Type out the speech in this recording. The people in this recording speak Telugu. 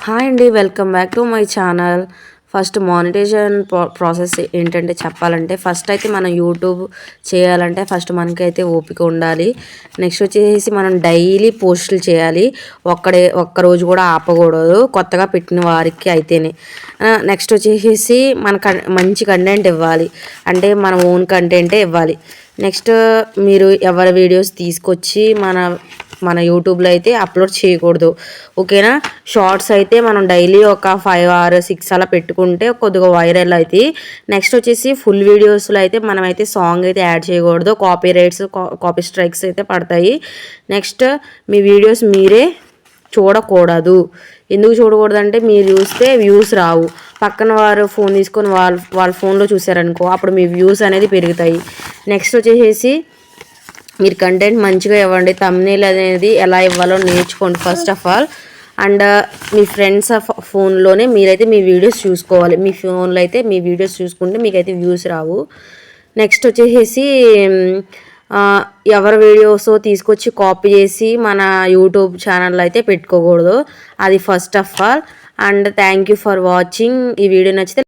హాయ్ అండి, welcome back to my channel. First monetization process ఏంటంటే చెప్పాలంటే, ఫస్ట్ అయితే మనం యూట్యూబ్ చేయాలంటే ఫస్ట్ మనకైతే ఓపిక ఉండాలి. నెక్స్ట్ వచ్చేసి మనం డైలీ పోస్టులు చేయాలి. ఒక్కరోజు కూడా ఆపకూడదు, కొత్తగా పెట్టిన వారికి అయితేనే. నెక్స్ట్ వచ్చేసి మన మంచి కంటెంట్ ఇవ్వాలి, అంటే మన ఓన్ కంటెంటే ఇవ్వాలి. నెక్స్ట్ మీరు ఎవరి వీడియోస్ తీసుకొచ్చి మన యూట్యూబ్లో అయితే అప్లోడ్ చేయకూడదు, ఓకేనా. షార్ట్స్ అయితే మనం డైలీ ఒక 5 or 6 అలా పెట్టుకుంటే కొద్దిగా వైరల్ అవుతాయి. నెక్స్ట్ వచ్చేసి ఫుల్ వీడియోస్లో అయితే మనమైతే సాంగ్ అయితే యాడ్ చేయకూడదు, కాపీ స్ట్రైక్స్ అయితే పడతాయి. నెక్స్ట్ మీ వీడియోస్ మీరే చూడకూడదు. ఎందుకు చూడకూడదంటే, మీరు చూస్తే వ్యూస్ రావు. పక్కన వారు ఫోన్ తీసుకొని వాళ్ళ ఫోన్లో చూసారనుకో, అప్పుడు మీ వ్యూస్ అనేది పెరుగుతాయి. నెక్స్ట్ వచ్చేసి మీరు కంటెంట్ మంచిగా ఇవ్వండి. థంబ్నెయిల్ అనేది ఎలా ఇవ్వాలో నేర్చుకోండి first of all. And me friends ఫోన్లోనే మీరైతే మీ వీడియోస్ చూసుకోవాలి. మీ ఫోన్లో అయితే మీ వీడియోస్ చూసుకుంటే మీకైతే వ్యూస్ రావు. నెక్స్ట్ వచ్చేసి ఎవరి వీడియోస్ తీసుకొచ్చి కాపీ చేసి మన యూట్యూబ్ ఛానల్లో అయితే పెట్టుకోకూడదు, అది first of all. And thank you for watching. ఈ వీడియో నచ్చితే